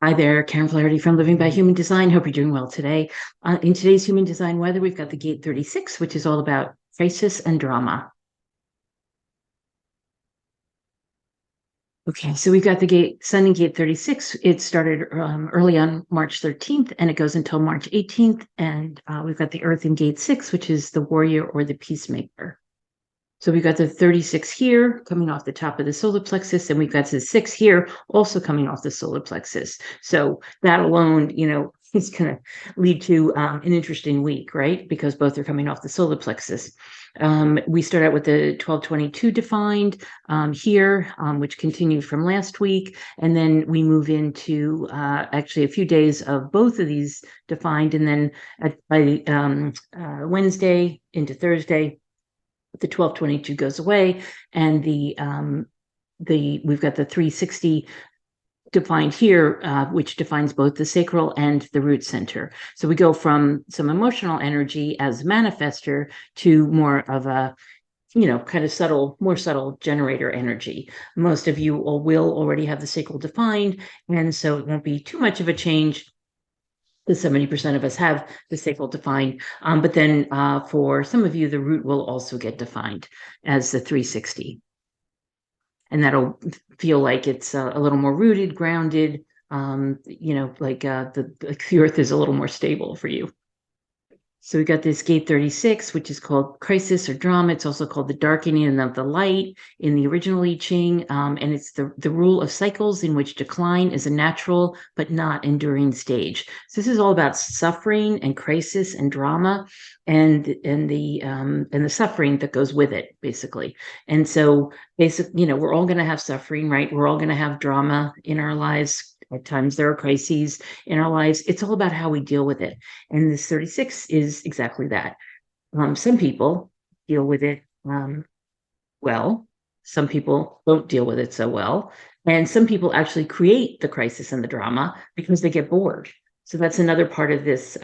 Hi there, Karen Flaherty from Living by Human Design. Hope you're doing well today. In today's Human Design weather, we've got the gate 36, which is all about crisis and drama. Okay, so we've got the gate, Sun in gate 36. It started early on March 13th and it goes until March 18th. And we've got the Earth in gate 6, which is the warrior or the peacemaker. So we've got the 36 here coming off the top of the solar plexus, and we've got the 6 here also coming off the solar plexus. So that alone, is going to lead to an interesting week, right? Because both are coming off the solar plexus. We start out with the 1222 defined here, which continued from last week. And then we move into actually a few days of both of these defined. And then by Wednesday into Thursday, the 1222 goes away, and we've got the 360 defined here, which defines both the sacral and the root center. So we go from some emotional energy as manifester to more of a kind of more subtle generator energy. Most of you will already have the sacral defined, and so it won't be too much of a change. The 70% of us have the sacral defined, but then for some of you, the root will also get defined as the 360. And that'll feel like it's a little more rooted, grounded, like the earth is a little more stable for you. So we got this gate 36, which is called crisis or drama. It's also called the darkening of the light in the original I Ching. And it's the rule of cycles in which decline is a natural but not enduring stage. So this is all about suffering and crisis and drama and the suffering that goes with it, basically. And so basically, we're all going to have suffering, right? We're all going to have drama in our lives. At times there are crises in our lives. It's all about how we deal with it. And this 36 is exactly that. Some people deal with it well. Some people don't deal with it so well. And some people actually create the crisis and the drama because they get bored. So that's another part of this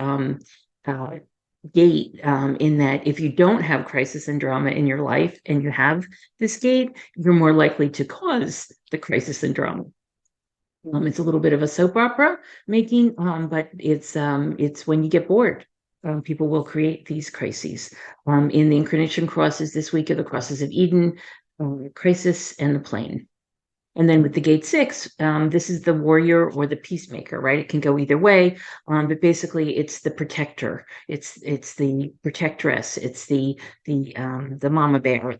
gate, in that if you don't have crisis and drama in your life and you have this gate, you're more likely to cause the crisis and drama. It's a little bit of a soap opera making, but it's when you get bored, people will create these crises. In the incarnation crosses this week are the crosses of Eden, crisis, and the plane. And then with the gate 6, this is the warrior or the peacemaker, right? It can go either way, but basically it's the protector. It's the protectress. It's the mama bear.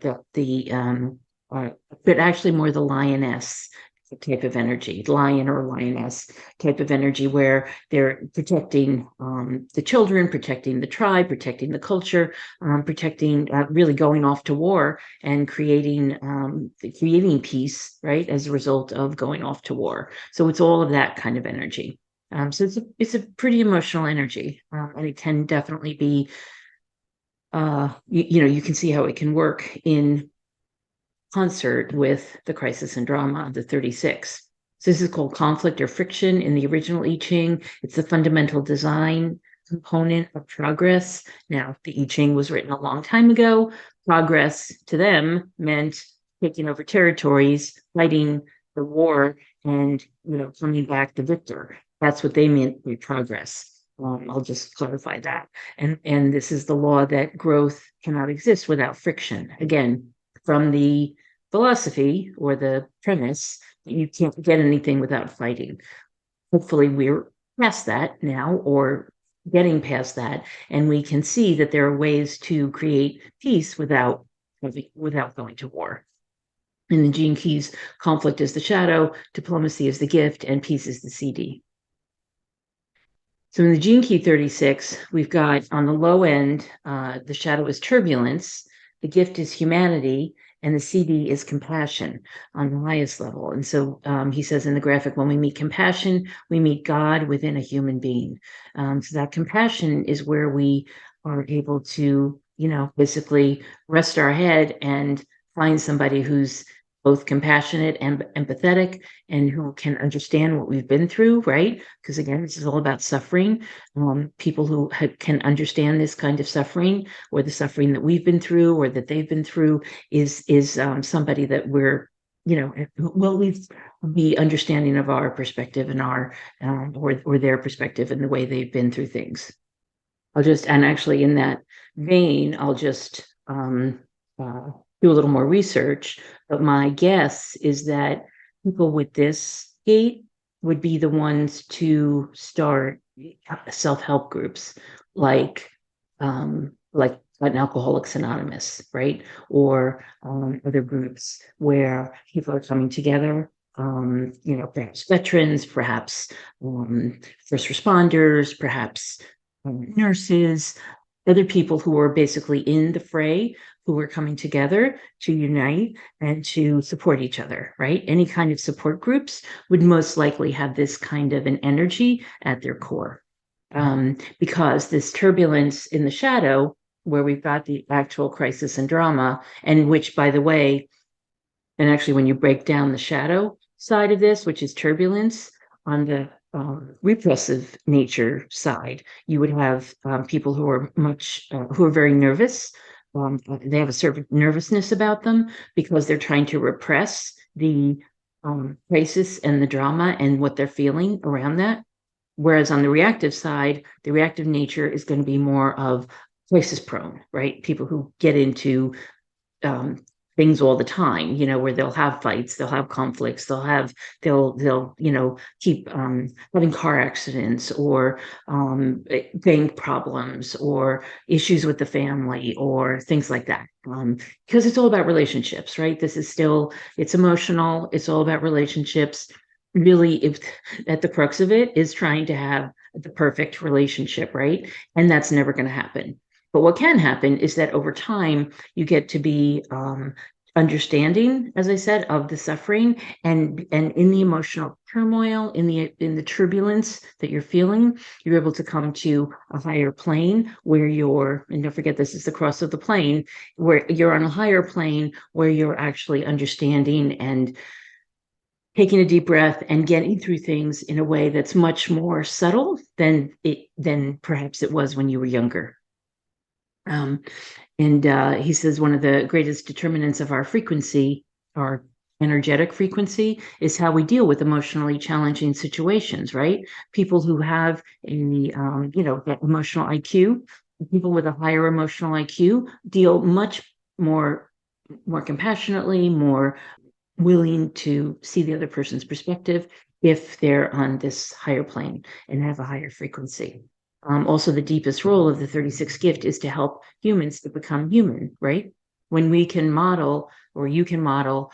But actually more the lioness type of energy, lion or lioness type of energy, where they're protecting the children, protecting the tribe, protecting the culture, protecting, really going off to war and creating peace, right, as a result of going off to war. So it's all of that kind of energy. So it's a pretty emotional energy, and it can definitely be, you can see how it can work in concert with the crisis and drama, the 36. So this is called conflict or friction in the original I Ching. It's the fundamental design component of progress. Now, the I Ching was written a long time ago. Progress to them meant taking over territories, fighting the war, and coming back the victor. That's what they meant by progress. I'll just clarify that. And this is the law that growth cannot exist without friction. Again, from the philosophy or the premise that you can't get anything without fighting. Hopefully we're past that now, or getting past that, and we can see that there are ways to create peace without going to war. In the Gene Keys, conflict is the shadow, diplomacy is the gift, and peace is the CD. So in the Gene Key 36, we've got on the low end, the shadow is turbulence, the gift is humanity, and the CD is compassion on the highest level. And so he says in the graphic, when we meet compassion, we meet God within a human being. So that compassion is where we are able to, basically rest our head and find somebody who's both compassionate and empathetic and who can understand what we've been through, right? Because again, this is all about suffering. People who can understand this kind of suffering, or the suffering that we've been through or that they've been through, is somebody that we're will at least be understanding of our perspective and our or their perspective and the way they've been through things. And actually in that vein, I'll just do a little more research. But my guess is that people with this gate would be the ones to start self-help groups like an Alcoholics Anonymous, right? Or other groups where people are coming together, perhaps veterans, perhaps first responders, perhaps nurses, other people who are basically in the fray, who are coming together to unite and to support each other, right? Any kind of support groups would most likely have this kind of an energy at their core. Because this turbulence in the shadow, where we've got the actual crisis and drama, and which, by the way, and actually when you break down the shadow side of this, which is turbulence, on the repressive nature side, you would have people who are who are very nervous. They have a certain nervousness about them because they're trying to repress the crisis and the drama and what they're feeling around that. Whereas on the reactive side, the reactive nature is going to be more of crisis prone, right? People who get into things all the time, where they'll have fights, they'll have conflicts, they'll keep having car accidents or bank problems or issues with the family or things like that. Because it's all about relationships, right? It's emotional. It's all about relationships. Really, at the crux of it is trying to have the perfect relationship, right? And that's never going to happen. But what can happen is that over time, you get to be understanding, as I said, of the suffering and in the emotional turmoil, in the turbulence that you're feeling, you're able to come to a higher plane where and don't forget, this is the cross of the plane, where you're on a higher plane where you're actually understanding and taking a deep breath and getting through things in a way that's much more subtle than perhaps it was when you were younger. He says one of the greatest determinants of our frequency, our energetic frequency, is how we deal with emotionally challenging situations, right? People who have that emotional IQ, people with a higher emotional IQ deal much more compassionately, more willing to see the other person's perspective if they're on this higher plane and have a higher frequency. Also, the deepest role of the 36th gift is to help humans to become human, right? When we can model, or you can model,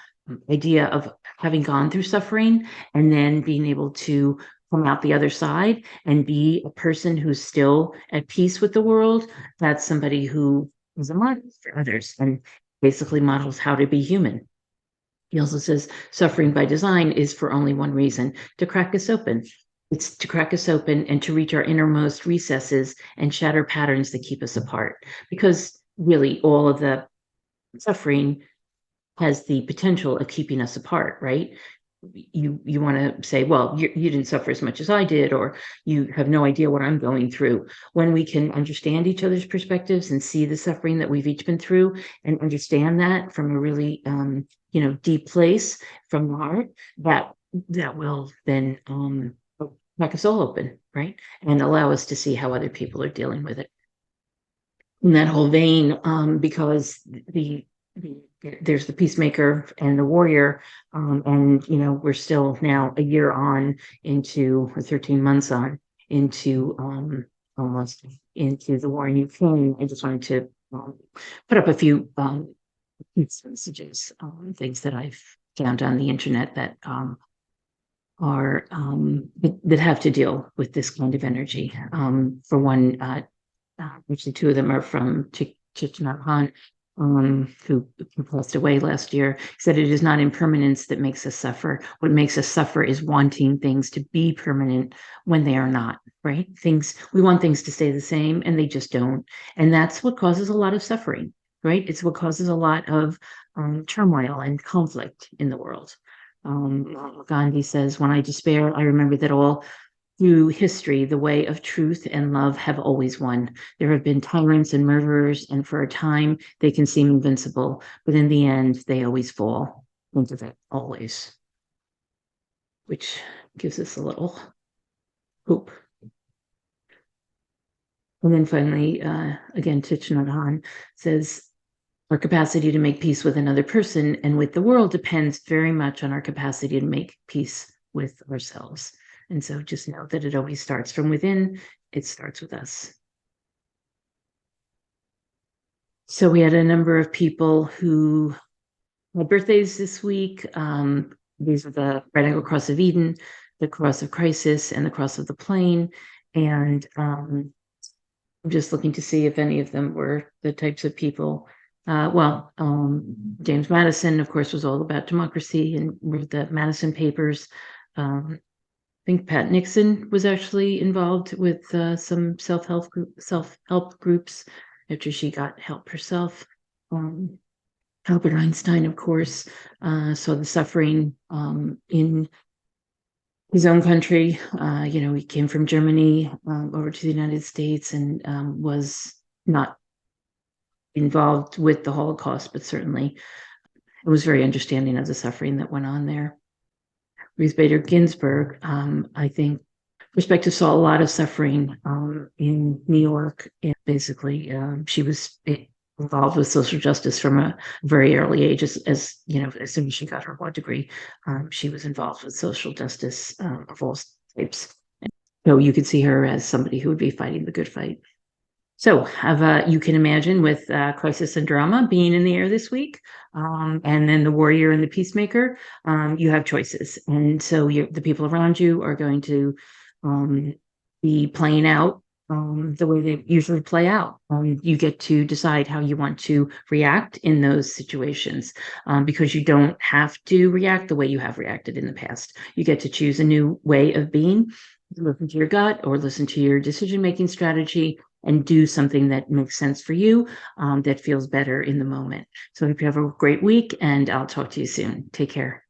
idea of having gone through suffering and then being able to come out the other side and be a person who's still at peace with the world, that's somebody who is a model for others and basically models how to be human. He also says suffering by design is for only one reason: to crack us open. It's to crack us open and to reach our innermost recesses and shatter patterns that keep us apart. Because really, all of the suffering has the potential of keeping us apart, right? You want to say, well, you didn't suffer as much as I did, or you have no idea what I'm going through. When we can understand each other's perspectives and see the suffering that we've each been through and understand that from a really deep place from the heart, that will then crack us all open, right? And allow us to see how other people are dealing with it. In that whole vein, because there's the peacemaker and the warrior, and we're still now a year on into, or 13 months on into almost into the war in Ukraine. I just wanted to put up a few messages, things that I've found on the internet that are that have to deal with this kind of energy. For one, actually two of them are from Chichinarhan, who passed away last year. He said, "It is not impermanence that makes us suffer. What makes us suffer is wanting things to be permanent when they are not, right? We want things to stay the same and they just don't. And that's what causes a lot of suffering, right? It's what causes a lot of turmoil and conflict in the world." Gandhi says, "When I despair, I remember that all through history, the way of truth and love have always won. There have been tyrants and murderers, and for a time they can seem invincible, but in the end, they always fall." think of it always, which gives us a little hope. And then finally, again, Thich Nhat Hanh says, our capacity to make peace with another person and with the world depends very much on our capacity to make peace with ourselves. And so just know that it always starts from within. It starts with us. So we had a number of people who had birthdays this week. These are the Red Angle Cross of Eden, the Cross of Crisis, and the Cross of the Plane. And I'm just looking to see if any of them were the types of people. James Madison, of course, was all about democracy and wrote the Madison Papers. I think Pat Nixon was actually involved with some self-help groups after she got help herself. Albert Einstein, of course, saw the suffering in his own country. He came from Germany over to the United States and was not involved with the Holocaust, but certainly it was very understanding of the suffering that went on there. Ruth Bader Ginsburg, I think perspective saw a lot of suffering in New York. And basically, she was involved with social justice from a very early age. As soon as she got her law degree, she was involved with social justice of all types. So you could see her as somebody who would be fighting the good fight. So you can imagine with crisis and drama being in the air this week, and then the warrior and the peacemaker, you have choices. And so the people around you are going to be playing out the way they usually play out. You get to decide how you want to react in those situations, because you don't have to react the way you have reacted in the past. You get to choose a new way of being, listen to your gut or listen to your decision-making strategy and do something that makes sense for you, that feels better in the moment. So I hope you have a great week, and I'll talk to you soon. Take care.